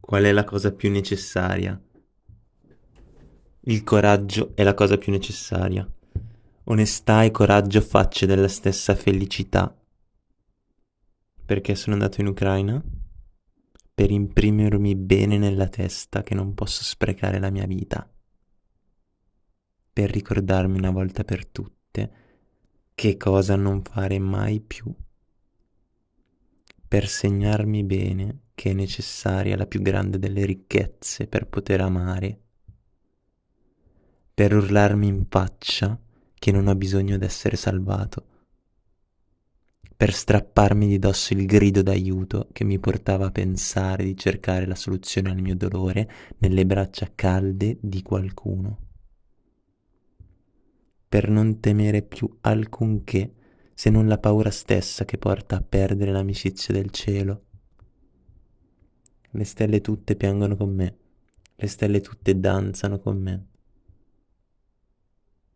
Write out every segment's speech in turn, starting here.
Qual è la cosa più necessaria? Il coraggio è la cosa più necessaria. Onestà e coraggio facce della stessa felicità. Perché sono andato in Ucraina? Per imprimermi bene nella testa che non posso sprecare la mia vita. Per ricordarmi una volta per tutte che cosa non fare mai più. Per segnarmi bene che è necessaria la più grande delle ricchezze per poter amare. Per urlarmi in faccia che non ho bisogno d'essere salvato. Per strapparmi di dosso il grido d'aiuto che mi portava a pensare di cercare la soluzione al mio dolore nelle braccia calde di qualcuno. Per non temere più alcunché se non la paura stessa che porta a perdere l'amicizia del cielo. Le stelle tutte piangono con me, le stelle tutte danzano con me.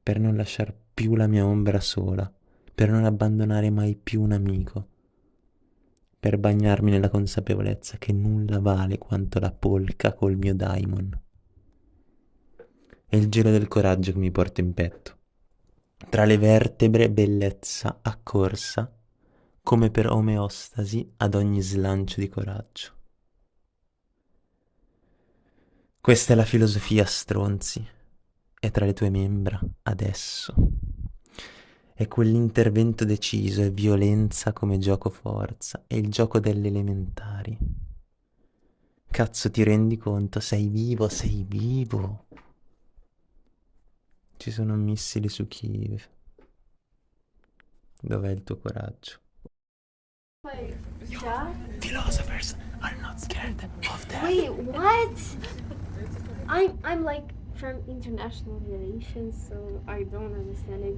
Per non lasciar più la mia ombra sola, per non abbandonare mai più un amico, per bagnarmi nella consapevolezza che nulla vale quanto la polca col mio daimon. È il gelo del coraggio che mi porta in petto. Tra le vertebre bellezza accorsa, come per omeostasi ad ogni slancio di coraggio. Questa è la filosofia, stronzi, è tra le tue membra, adesso. È quell'intervento deciso, è violenza come gioco forza, è il gioco delle elementari. Cazzo, ti rendi conto? Sei vivo, sei vivo. Ci sono missili su Kiev. Dov'è il tuo coraggio? Yeah? Philosophers are not scared of death. Wait, what? I'm like from international relations, so I don't understand it.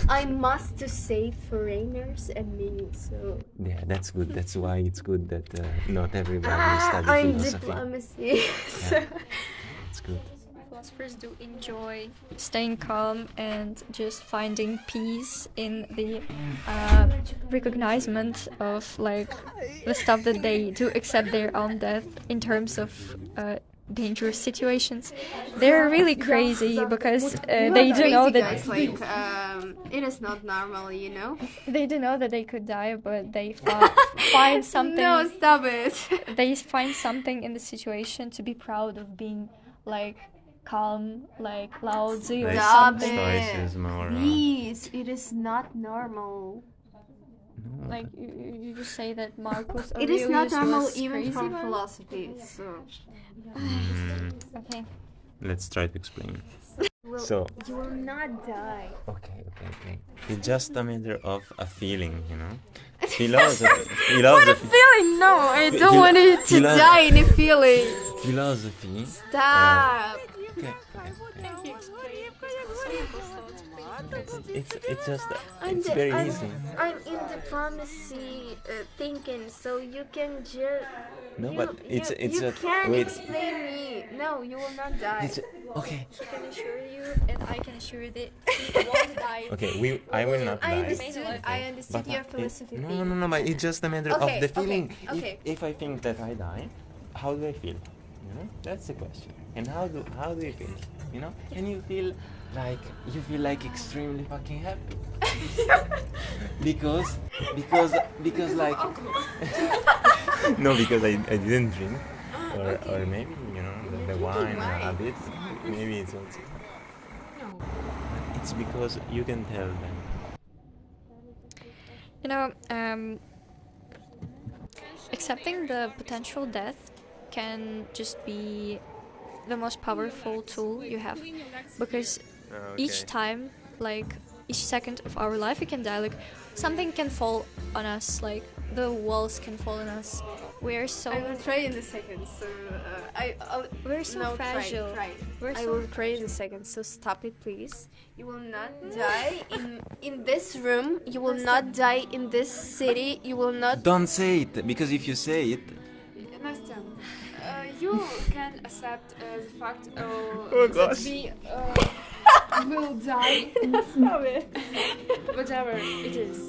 I must to save foreigners and me, so Yeah, that's good. That's why it's good that not everybody studies I'm philosophy. diplomacy. Yeah, it's good. Philosophers do enjoy staying calm and just finding peace in the recognizement of like the stuff that they do accept their own death in terms of dangerous situations. They're really crazy because they do know that It is not normal, you know. they do know that they could die, but they find something. No, stop it. They find something in the situation to be proud of being like calm, like Lao Tzu or Like Stop something. it. stoicism or Please, it is not normal. no, Like you just say that Marcus It is not Aurelius normal was even crazy from man? philosophy. So Okay. let's try to explain. well, So, you will not die. okay. It's just a matter of a feeling, you know. Philosophy, Feeling? No, I don't Philo- want it to philo- die in a feeling. philosophy. Stop. Okay. It's just it's very easy. I'm in diplomacy thinking, so you can just. No, but it's you just can't wait. explain me. No, you will not die. It's okay. I can assure you, and I can assure that he won't die. Okay, I will not I die. understood. I understood But your philosophy. no, but it's just a matter Okay, of the okay, feeling. okay. If I think that I die, how do I feel? You know, that's the question. And how do you feel? You know, and you feel like extremely fucking happy. because like no, because I didn't drink, or maybe you know the wine a bit. Maybe it's also. It's because you can tell them. You know, accepting the potential death can just be the most powerful tool you have, because each time, like each second of our life, we can die. Like something can fall on us, like the walls can fall on us. We're so I will try in a second. So we're so no, fragile. Try. We're I so will try in a second. So stop it, please. You will not die in this room. You will not die in this city. You will not. Don't say it, because if you say it, Настя, you can accept the fact Oh, that gosh. we will die. Whatever it is.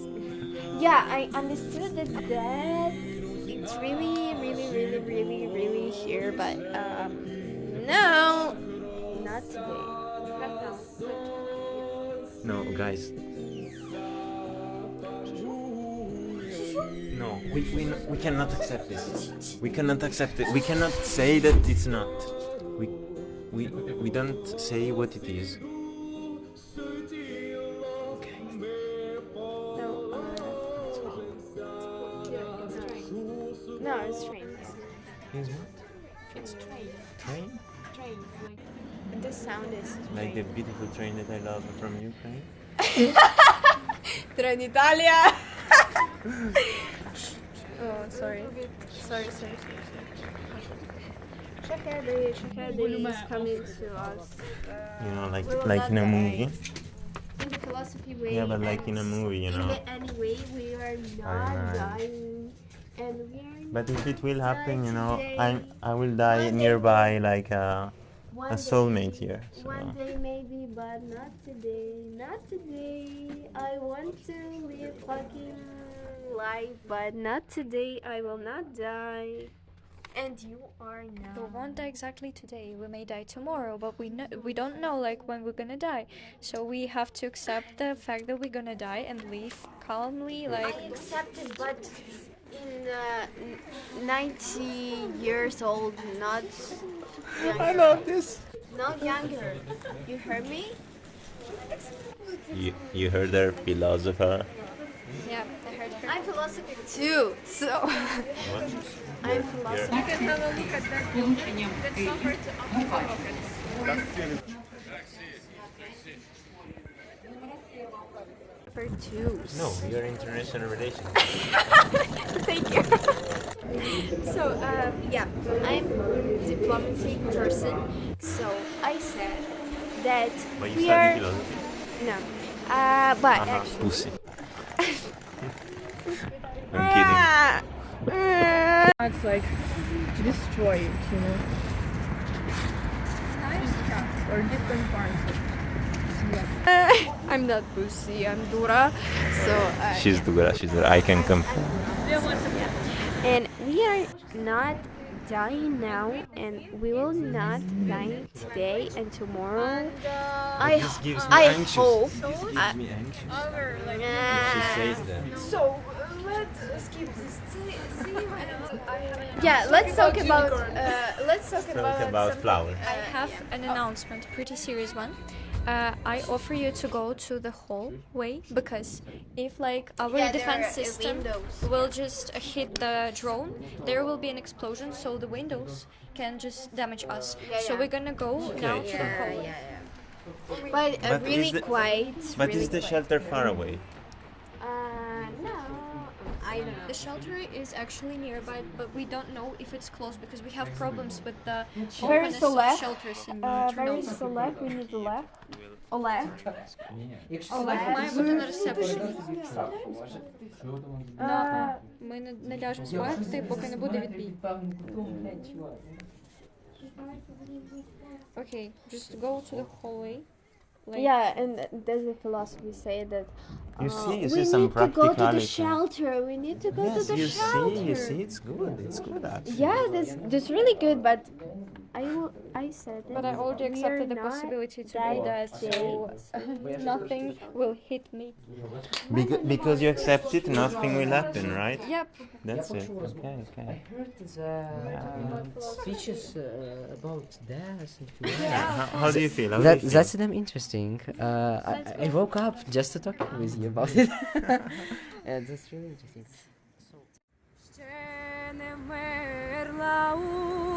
Yeah, I understood that. It's it's really, really, really, really, really here, but no, not today. Not now. No, guys. No, we cannot accept this. We cannot accept it. We cannot say that it's not. We don't say what it is. Okay. No, it's train. Is what? It's train. Train? Train, like The sound is Like the beautiful train that I love from Ukraine. Trenitalia. Oh, sorry. Sorry. Shahadi is coming to us. You know, We will like not in a die. movie. In the philosophy way. Yeah, but like and in a movie, you in know. the anyway, we are not know. dying, and we are. But if it will happen, you know, Today. I will die One day. nearby like One a day- soulmate here. So. One day maybe, but not today. Not today. I want to live fucking life, but not today. I will not die. And you are now. We won't die exactly today. We may die tomorrow, but we don't know like when we're gonna die. So we have to accept the fact that we're gonna die and live calmly. Like I accept it, but in 90 years old, not younger. I love this. Not younger. You heard me? You heard her, philosopher. yeah, I heard her. I'm philosophy too, so I'm philosophy. you can have a look at that. That's not hard to unlock. For two. No, you're international relations. Thank you. So, yeah, I'm diplomatic person. So I said that But you we study are philosophy. no, but actually, Pussy. I'm kidding. It's like destroy it, you know. Or different parts. I'm not pussy. I'm Dura. So She's Dura, I can confirm. and we are not dying now, and we will not die today and tomorrow. I hope. me anxious. Uh, that. So, let's skip this scene and yeah, let's talk about some- flowers. I have an announcement, a pretty serious one. I offer you to go to the hallway because if like our Yeah, there defense are system windows. will just hit the drone, there will be an explosion, so the windows can just damage us. Yeah, So yeah. we're gonna go now to the hallway. But But really is the- quiet. But really is the quiet. shelter far away? No, I don't know. The shelter is actually nearby, but we don't know if it's close because we have problems with the Very openness so of left. shelters in Very Trnov. select. We need the left. Left. Олег має бути на ресепшені. Ми не ляжемо спати, поки не буде відбій. Okay, just go to the hallway. Like, Yeah, and does the philosophy say that You see we some need to go to the practicality. shelter. We need to go to Yes, the you shelter. see, it's good actually. Yeah, that's really good, but I said that But I already we are accepted the not possibility to do dying that, so nothing will hit me. Because you accept it, nothing will happen, right? Yep. That's it. Okay. Heard the speeches about death and How do you feel? How do you feel? That's damn interesting. I woke up just to talk with you about it. Yeah, that's really interesting. Ще не вмерла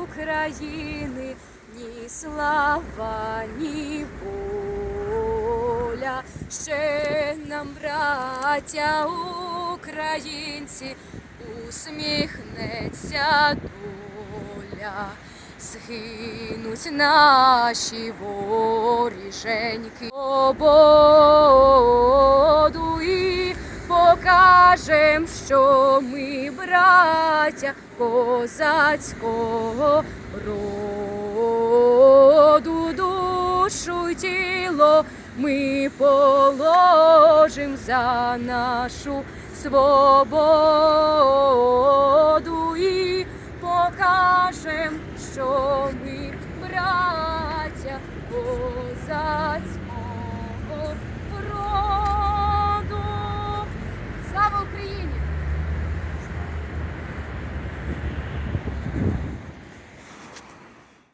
України ні слава, ні воля. Ще нам, браття українці, усміхнеться доля. Згинуть наші воріженьки свободу і покажем, що ми браття козацького роду. Душу й тіло ми положим за нашу свободу і покажем, що ми браття козацького роду. Слава Україні!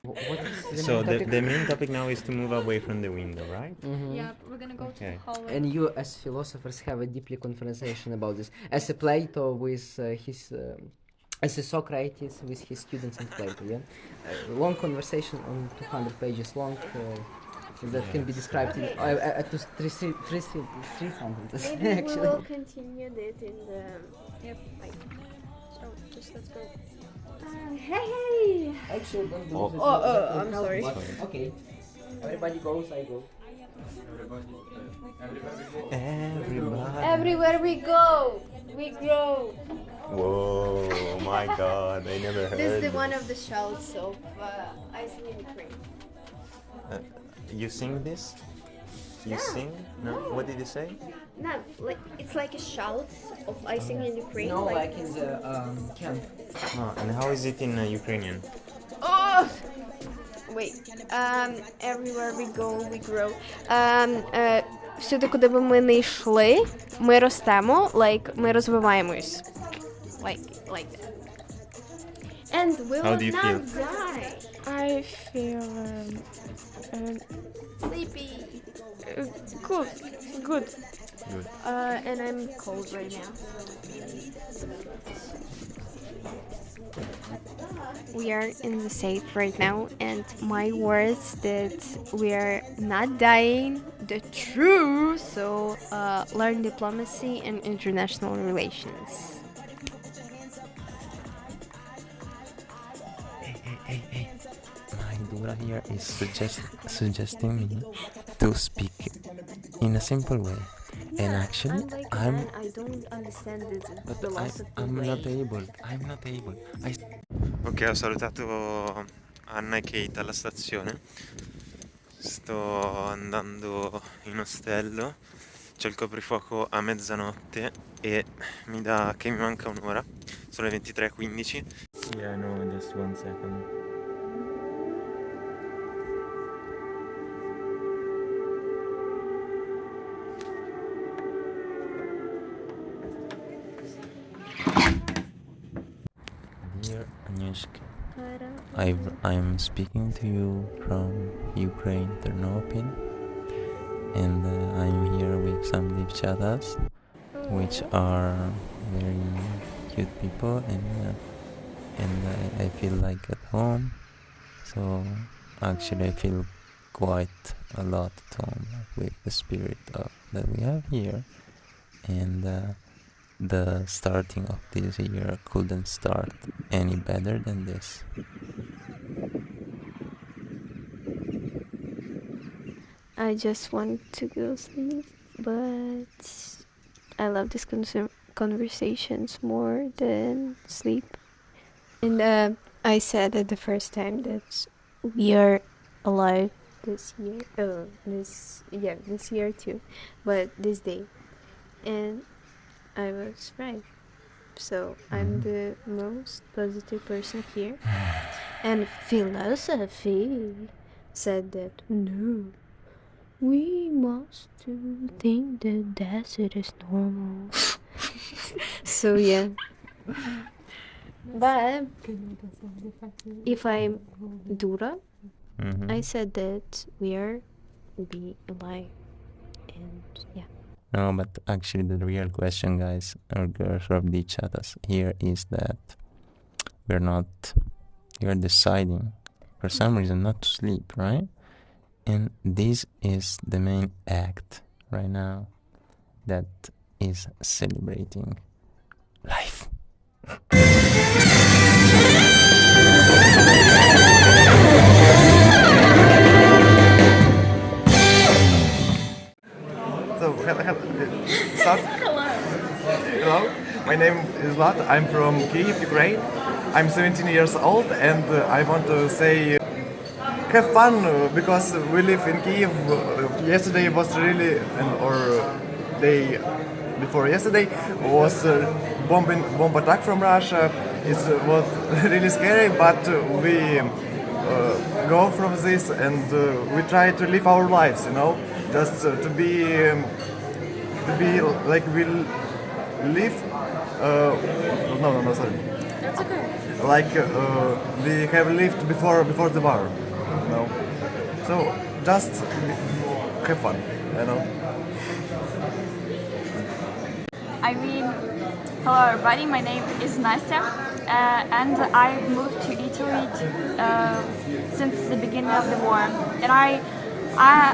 What is So main topic? the main topic now is to move away from the window, right? Mhm. Yeah, we're gonna go to Okay. the hallway. And you, as philosophers, have a deeply conversation about this. As a Plato with as a Socrates with his students and Plato, yeah? Long conversation on 200 pages long that can be described in to three sentences, Maybe we actually. will continue that in the. Yep. So just let's go. Hey! Actually, don't do Oh. this. Oh, That will I'm help, sorry. but okay. Everybody goes, I go. Everybody. Everywhere we go, we grow. Whoa, my God, I never heard. This is the one of the shouts of icing in Ukraine. You sing this? You Yeah. sing? No? What did you say? Not like it's like a shout of icing in Ukraine. No, like in the camp. Oh, and how is it in Ukrainian? Oh! Wait. Everywhere we go, we grow. Всюди, куди би ми не йшли, ми ростемо, ми розвиваємось. Like that. And we How will do you not feel? die. I feel Sleepy. good. Good. And I'm cold right now. We are in the safe right now, and my words that we are not dying, the truth. So learn diplomacy and international relations. Hey. My Dura here is suggesting me to speak in a simple way. And actually, Unlike I'm man, I don't understand this But philosophy I'm way. not able. Ok, ho salutato Anna e Kate alla stazione. Sto andando in ostello. C'è il coprifuoco a mezzanotte e mi dà che mi manca un'ora. Sono le 23:15. Yeah, no, just 1 second. Dear Agnieszka, I'm speaking to you from Ukraine, Ternopil, and I'm here with some devchatas, which are very cute people, and I feel like at home. So actually, I feel quite a lot at home with the spirit that we have here, and the starting of this year couldn't start any better than this. I just want to go sleep, but I love these conversations more than sleep. And I said it the first time that we are alive this year. This year too, but this day, and I was right. So I'm the most positive person here. And philosophy said that no, we must think that death is normal. So yeah. But if I'm Dura, Mhm. I said that we are be alive, and yeah. No, but actually the real question, guys, or girls from the chatas here is that you're deciding for some reason not to sleep, right? And this is the main act right now that is celebrating life. So, hello. My name is Vlad. I'm from Kyiv, Ukraine. I'm 17 years old, and I want to say have fun because we live in Kyiv. Yesterday was really, or day before yesterday was bomb attack from Russia. It was really scary, but we go from this and we try to live our lives, you know, just to be like we live. No, sorry. That's okay. Like we have lived before the war, you know. So just have fun, you know. I mean, hello everybody, my name is Nastya, and I moved to Italy since the beginning of the war. And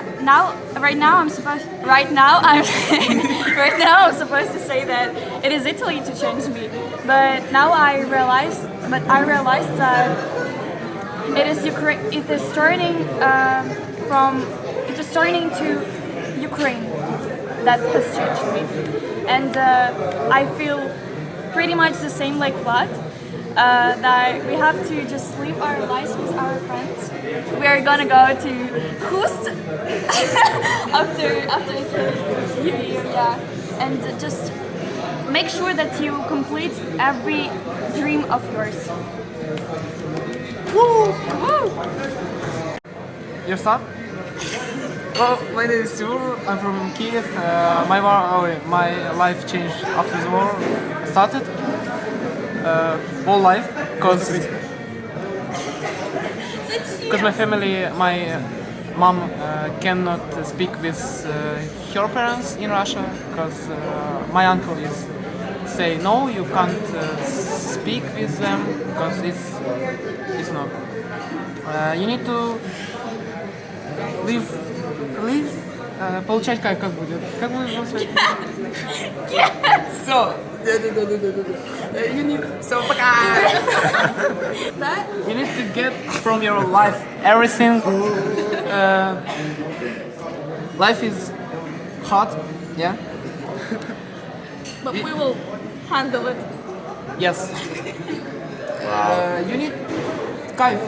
right now I'm supposed to say that it is Italy to change me, but now I realized that it is turning to Ukraine that has changed me, and I feel pretty much the same like Vlad. That we have to just live our lives with our friends. We are gonna go to Khust after New Year, yeah, and just make sure that you complete every dream of yours. Woo! Woo! Your son? Well, my name is Timur. I'm from Kiev. My life changed after the war started. Whole life, because my family, my mom cannot speak with her parents in Russia, because my uncle is say no, you can't speak with them, because it's not. You need to live. Получать как будет? Как будет получать? So. You need you need to get from your life everything. Life is hard, yeah. But we will handle it. Yes. You need кайф.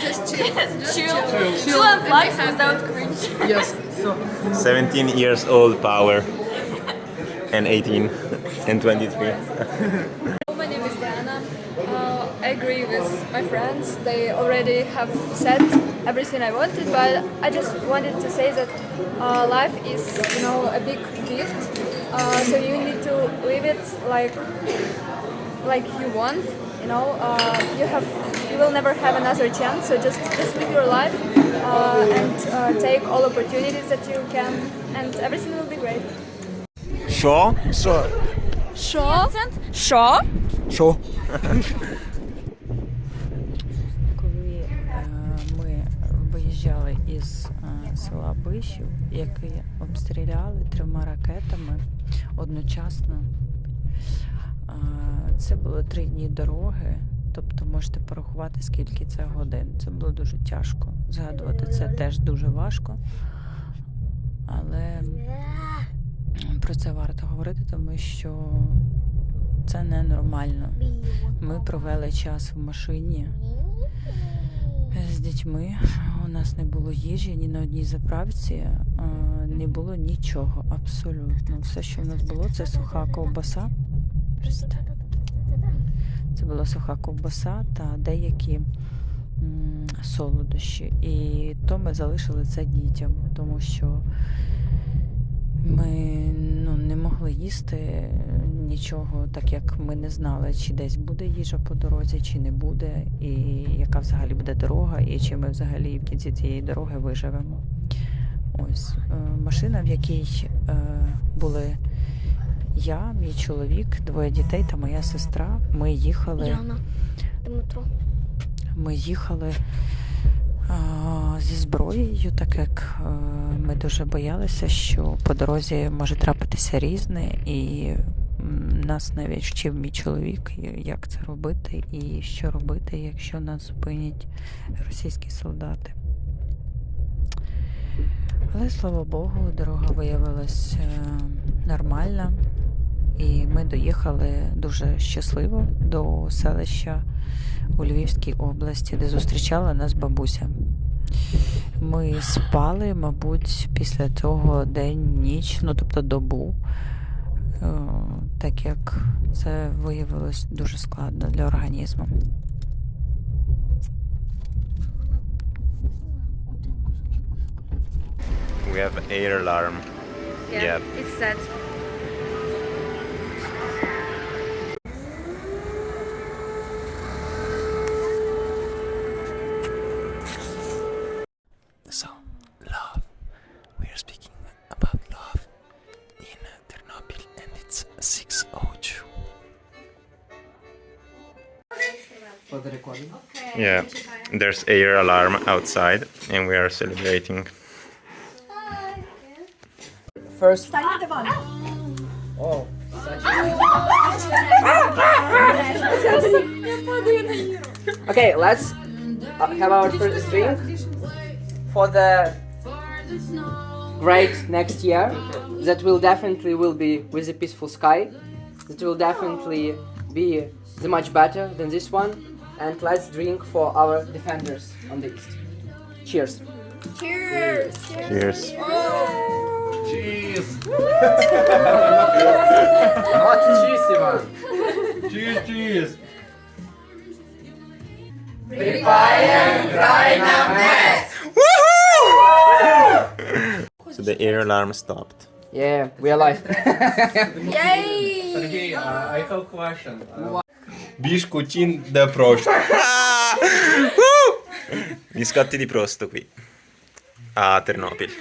Just chill and life without cringe. Yes. So 17 years old power. And 18 and 23. My name is Diana. I agree with my friends. They already have said everything I wanted, but I just wanted to say that life is, a big gift. So you need to live it like you want. You will never have another chance. So just live your life and take all opportunities that you can, and everything will be great. Що? Коли ми виїжджали із села Бишів, яке обстріляли 3 ракетами одночасно, це було 3 дні дороги, тобто можете порахувати, скільки це годин. Це було дуже тяжко. Згадувати це теж дуже важко, але про це варто говорити, тому що це ненормально. Ми провели час в машині з дітьми. У нас не було їжі, ні на одній заправці, не було нічого, абсолютно. Все, що в нас було, це суха ковбаса. Це була суха ковбаса та деякі солодощі. І то ми залишили це дітям, тому що ми не могли їсти нічого, так як ми не знали, чи десь буде їжа по дорозі, чи не буде, і яка взагалі буде дорога, і чи ми взагалі в кінці цієї дороги виживемо. Ось машина, в якій були я, мій чоловік, 2 дітей та моя сестра. Ми їхали. Яна, Дмитро. Ми їхали зі зброєю, так як ми дуже боялися, що по дорозі може трапитися різне, і нас навіть вчив мій чоловік, як це робити і що робити, якщо нас зупинять російські солдати. Але, слава Богу, дорога виявилась нормальна, і ми доїхали дуже щасливо до селища у Львівській області, де зустрічала нас бабуся. ми спали, мабуть, після цього день, ніч, ну тобто добу, так як це виявилось дуже складно для організму. We have air alarm. Yeah. It's set. So, love. We are speaking about love in Ternopil, and it's 6:02. For the recording. Yeah, there's air alarm outside, and we are celebrating. First. Oh, such Okay, let's have our first drink for the great next year. That will definitely be with a peaceful sky. That will definitely be the much better than this one. And let's drink for our defenders on the east. Cheers. Cheers! Cheers. Cheers! Not cheers, Ivan. Cheers, cheers. So the air alarm stopped. Yeah, we are alive. Yay! Sergey, I have a question. Biscuitin da Prost. Biscotti di Prosto qui a Ternopil.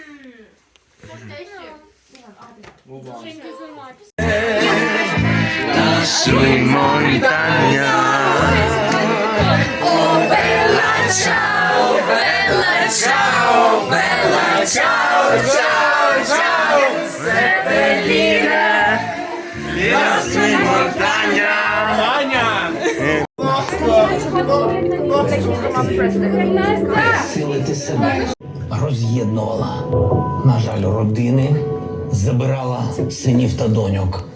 Lassù in montagna. Oh bella ciao, bella ciao, bella ciao, ciao, ciao. Seppellire lassù in montagna. Силити себе роз'єднувала, на жаль, родини, забирала синів та доньок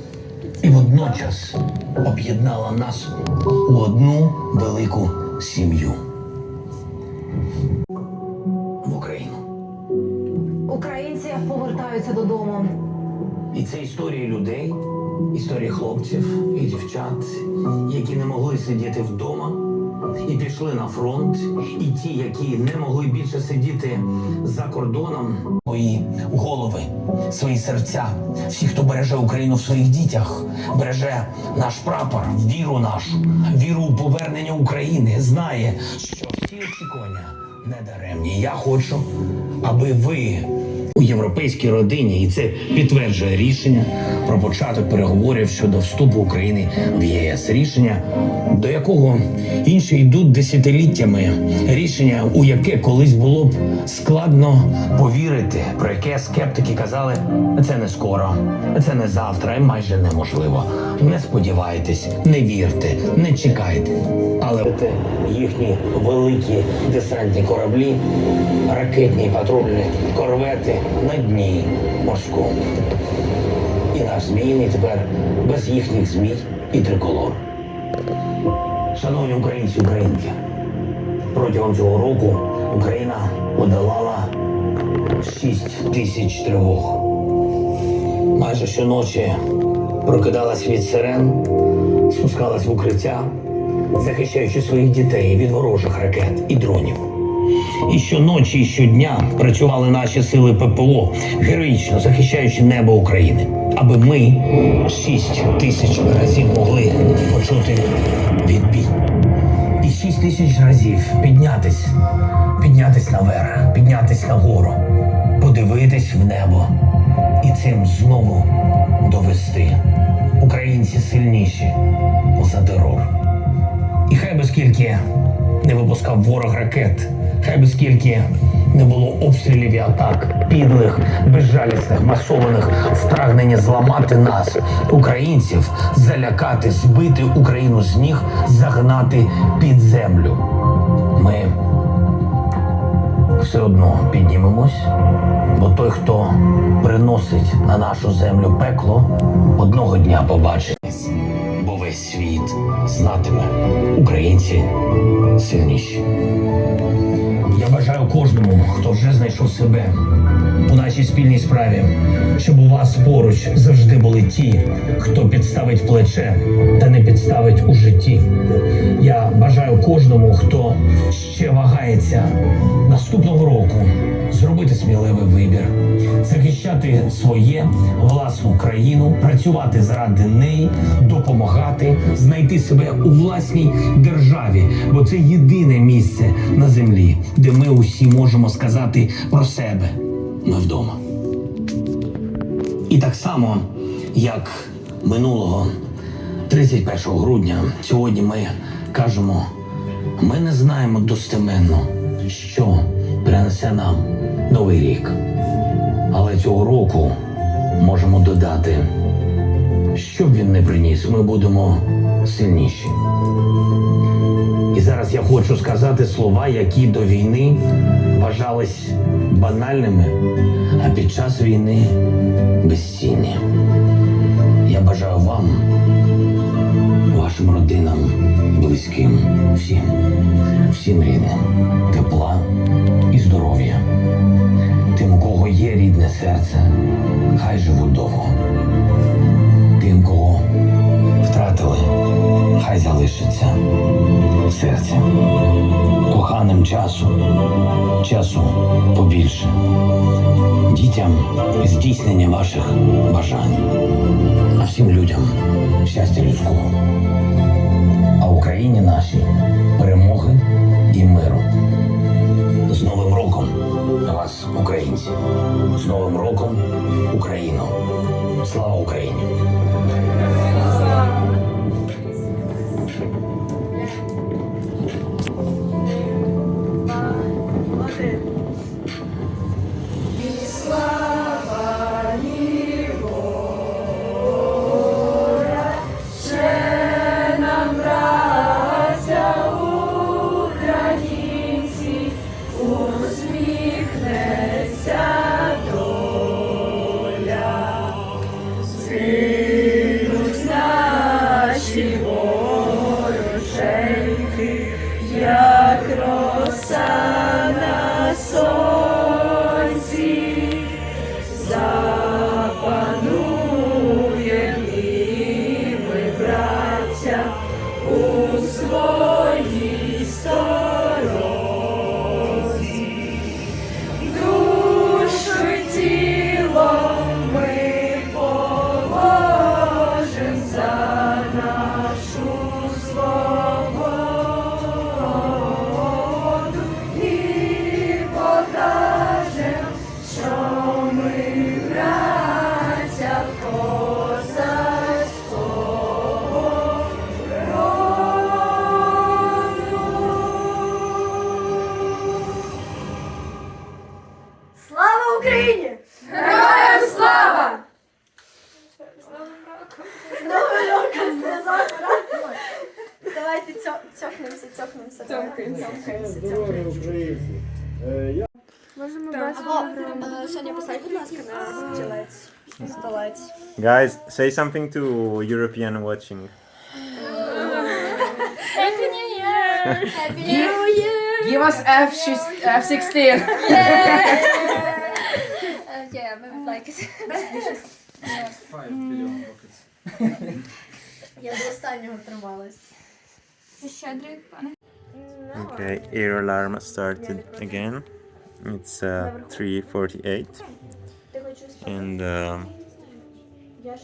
і водночас об'єднала нас у одну велику сім'ю. В Україну. Українці повертаються додому. І це історії людей, історії хлопців і дівчат, які не могли сидіти вдома і пішли на фронт, і ті, які не могли більше сидіти за кордоном. Свої голови, свої серця, всі, хто береже Україну в своїх дітях, береже наш прапор, віру нашу, віру у повернення України, знає, що всі очікування не даремні. Я хочу, аби ви у європейській родині, і це підтверджує рішення про початок переговорів щодо вступу України в ЄС. Рішення, до якого інші йдуть десятиліттями. Рішення, у яке колись було б складно повірити, про яке скептики казали, це не скоро, це не завтра і майже неможливо. Не сподівайтесь, не вірте, не чекайте. Але їхні великі десантні кораблі, ракетні патрульні корвети на дні морському. І наш змійний тепер без їхніх змій і триколор. Шановні українці і українки, протягом цього року Україна подолала 6 тисяч тривог. Майже щоночі прокидалась від сирен, спускалась в укриття, захищаючи своїх дітей від ворожих ракет і дронів. І щоночі, і щодня працювали наші сили ППО, героїчно захищаючи небо України, аби ми 6 тисяч разів могли почути відбій. І 6 тисяч разів піднятись наверх, піднятись нагору, подивитись в небо і цим знову довести. Українці сильніші за терор. І хай би скільки не випускав ворог ракет, хай би скільки не було обстрілів і атак, підлих, безжалісних, масованих в прагненні зламати нас, українців, залякати, збити Україну з ніг, загнати під землю. Ми все одно піднімемось, бо той, хто приносить на нашу землю пекло, одного дня побачить. Бо весь світ знатиме, українці сильніші. Я бажаю кожному, хто вже знайшов себе у нашій спільній справі, щоб у вас поруч завжди були ті, хто підставить плече та не підставить у житті. Я бажаю кожному, хто ще вагається наступного року, зробити сміливий вибір, захищати своє, власну країну, працювати заради неї, допомагати, знайти себе у власній державі, бо це єдине місце на землі, де ми усі можемо сказати про себе: ми вдома. І так само, як минулого 31 грудня, сьогодні ми кажемо: ми не знаємо достеменно, що принесе нам новий рік. Але цього року можемо додати, що б він не приніс, ми будемо сильніші. І зараз я хочу сказати слова, які до війни вважались банальними, а під час війни безцінні. Я бажаю вам, вашим родинам, близьким, всім рідним тепла і здоров'я. Тим, у кого є рідне серце, хай живуть довго. Тим, кого втратили, хай залишиться серце. Коханим часу побільше. Дітям здійснення ваших бажань. А всім людям щастя людського. А Україні нашій перемоги і миру. З Новим роком вас, українці! З Новим роком, Україно! Слава Україні! Слава Україні! Героям слава! З Новим роком! Давайте цьокнемося. Можемо без Соня, поставь, будь ласка, на стілець. Guys, say something to European watching. Happy New Year! Happy New Year! Give us F16. Yeah, we would like it. Я до останнього трималась. Щедрий, пане. Okay, air alarm started again. It's 3:48 and Я ж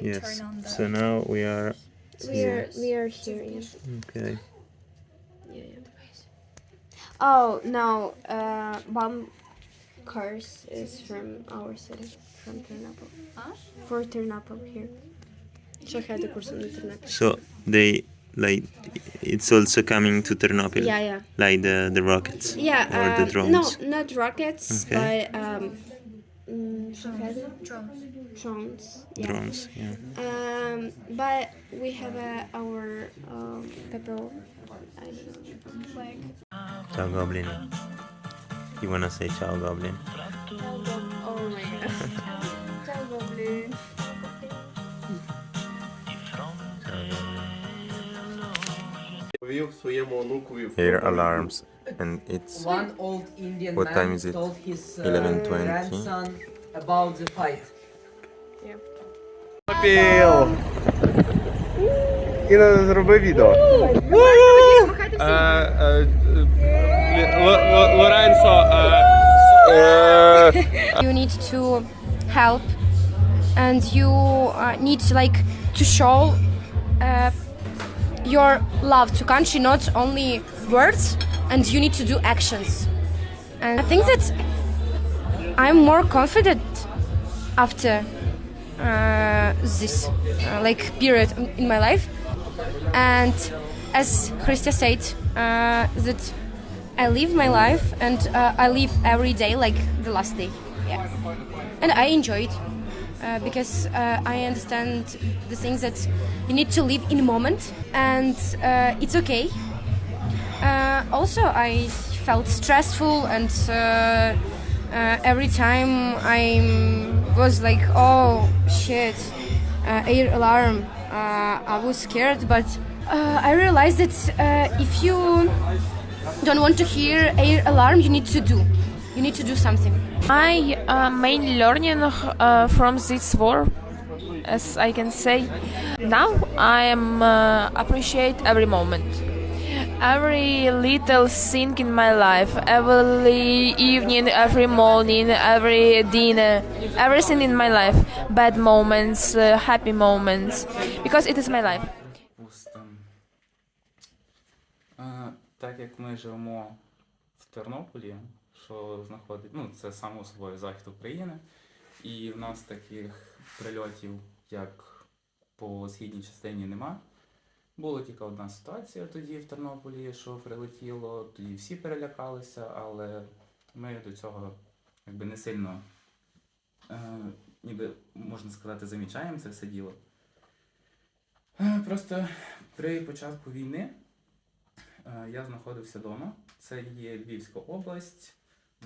yes. So now we are here. We are here. Yeah. Okay. Oh no, bomb cars is from our city, from Ternopil. For Ternopil here. Шахеди курсом на Тернопіль. So they like it's also coming to Ternopil. Yeah. Like the rockets. Yeah. Or the drones. No, not rockets, Okay. but шахеди. Drones. Yeah. Drones. Yeah. But we have our people. I don't know. Like. Ciao Goblin. You wanna say ciao Goblin? Oh my gosh. Ciao, Goblin. Air alarms, and it's One old Indian what man time is it? told his 11:20. grandson about the fight. Попів! Кіно зроби відео. Лоренцо. You need to help, and you need to show your love to country, not only words, and you need to do actions. And I think that I'm more confident after this period in my life. And as Christa said, that I live my life, and I live every day like the last day. Yeah. And I enjoy it because I understand the things that you need to live in a moment, and it's okay. Also, I felt stressful, and every time I was like, oh shit, air alarm. I was scared, but I realized that if you don't want to hear air alarm, you need to do. You need to do something. My main learning from this war, as I can say, now I am appreciate every moment, every little thing in my life, every evening, every morning, every dinner, everything in my life, bad moments, happy moments, because it is my life. Так як ми живемо в Тернополі, що знаходить, це само собою захід України, і в нас таких прильотів, як по східній частині, нема. Була тільки одна ситуація тоді в Тернополі, що прилетіло, тоді всі перелякалися, але ми до цього не сильно, ніби, можна сказати, замічаємо це все діло. Просто при початку війни я знаходився вдома. Це є Львівська область,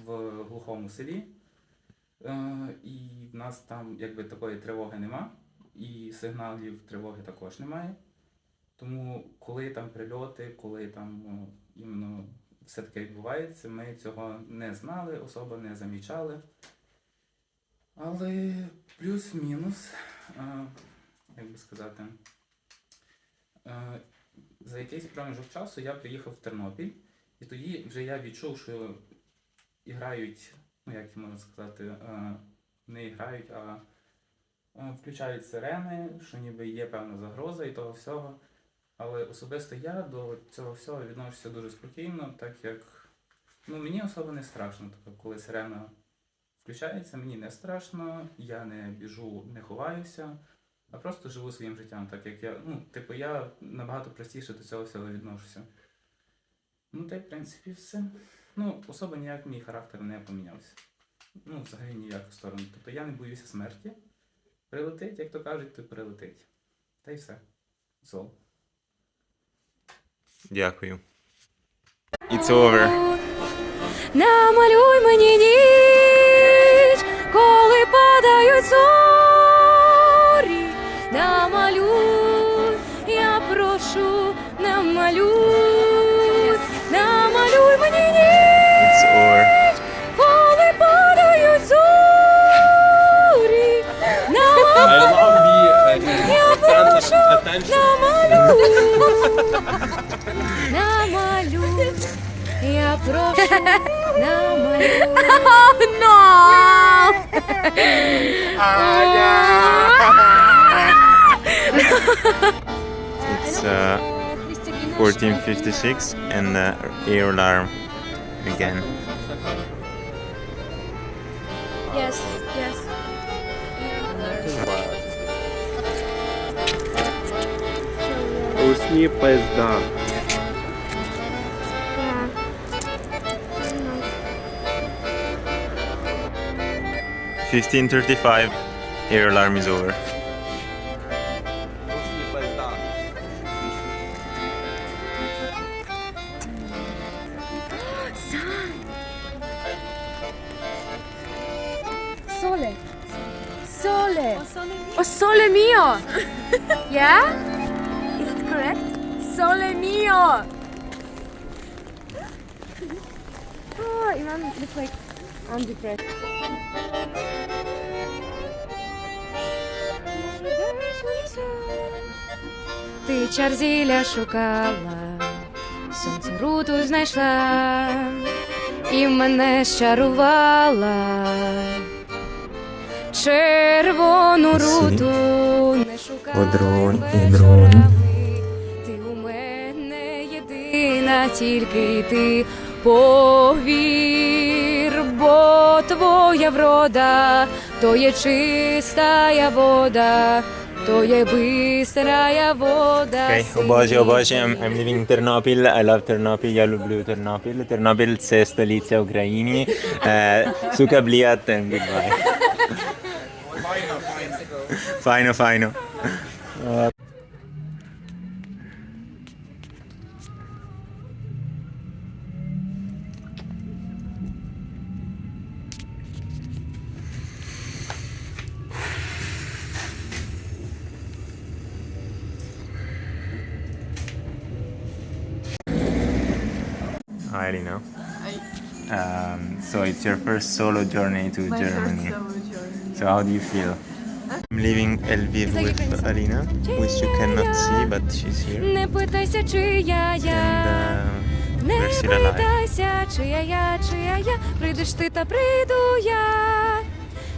в глухому селі. І в нас там такої тривоги нема, і сигналів тривоги також немає. Тому коли там прильоти, коли там іменно все таке відбувається, ми цього не знали, особо не замічали. Але плюс-мінус, як би сказати, за якийсь проміжок часу я приїхав в Тернопіль, і тоді вже я відчув, що грають, як можна сказати, не грають, а включають сирени, що ніби є певна загроза і того всього. Але особисто я до цього всього відношуся дуже спокійно, так як мені особо не страшно. Тобто, коли сирена включається, мені не страшно, я не біжу, не ховаюся, а просто живу своїм життям, так як я набагато простіше до цього всього відношуся. Та й в принципі все. Особо ніяк мій характер не помінявся. Взагалі ніяк в сторону. Тобто я не боюся смерті. Прилетить, як то кажуть, то прилетить. Та й все. Сол. Дякую. It's over. Намалюй мені ніч, коли падають зорі. Намалюй, я прошу, намалюй. Намалюй мені ніч, It's over. коли падають зорі. Я прошу, намалюй. Я прошу, намалюй. No! It's 14:56 and the air alarm again. Yes, yes. Усні пизда. 15:35. Air alarm is over. sole. Sole. O sole mio. Yeah? Is it correct? Sole mio. Oh, Iman looks like I'm depressed. Ти чарзіля шукала, сонце руту знайшла і мене щарувала. Червону руту не шукала без трави. Ти у мене єдина, тільки ти повір, бо твоя врода то є чистая вода. То є бистрая вода. Окей, обожнюю. I'm living in Ternopil. I love Ternopil. Я люблю Тернопіль. Тернопіль – це столиця України. Сука, блядь, and goodbye. Файно. Hi, Alina. So it's your first solo journey to Germany. So how do you feel? I'm leaving Lviv with Alina, which you cannot see, but she's here. Не питайся, чия я. And Не we're still alive. питайся, чия я. Прийдеш ти та прийду я.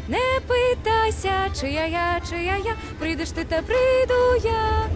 Не питайся, чия я. Прийдеш ти та прийду я.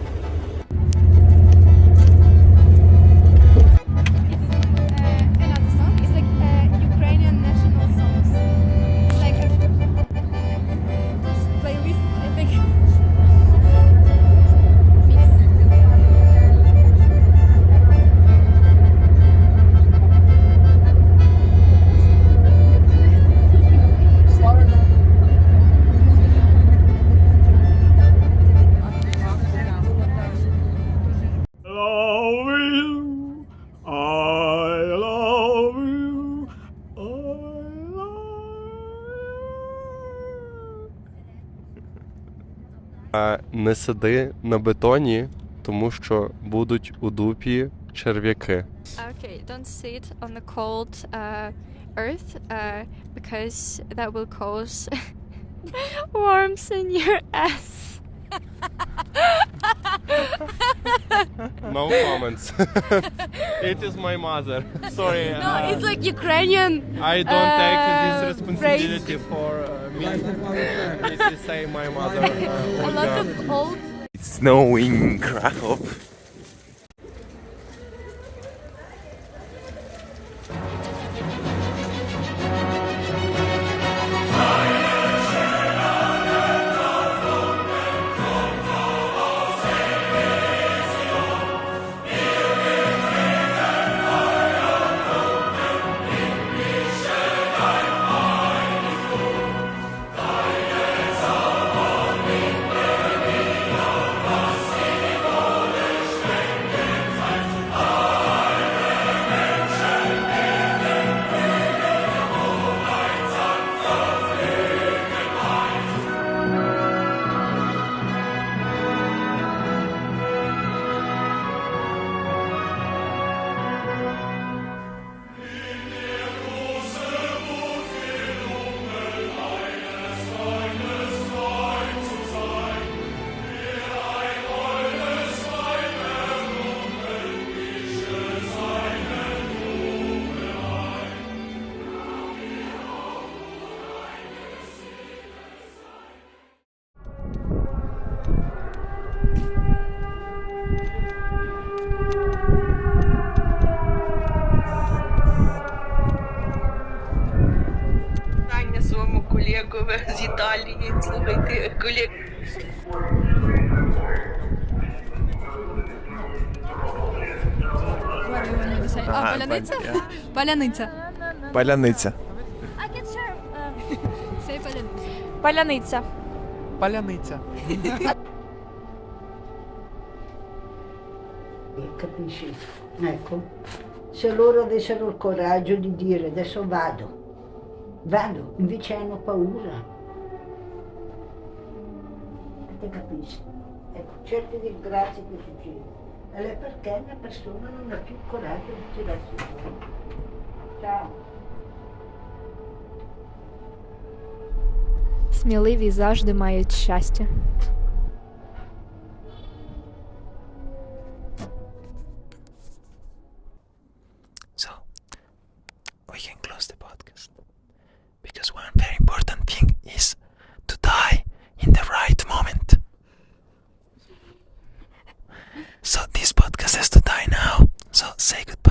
Не сиди на бетоні, тому що будуть у дупі черв'яки. Okay, don't sit on the cold earth because that will cause worms in your ass. No comments. It is my mother. Sorry. No, it's like Ukrainian. I don't take this responsibility for me. It is say my mother. A lot of old. It's snowing in Krakow. Своєму колегу з Італії, слухайте, колег. Паляниця? Паляниця. Паляниця. Паляниця. Palaniccia. Capisci? Ecco, se loro avessero il coraggio di dire adesso vado, invece hanno paura, niente capisce. Ecco, certi disgrazie che succedono. Ed è perché una persona non ha più coraggio di tirarsi fuori. Ciao. Сміливі завжди мають щастя. So, we can close the podcast. Because one very important thing is to die in the right moment. So this podcast has to die now. So say goodbye.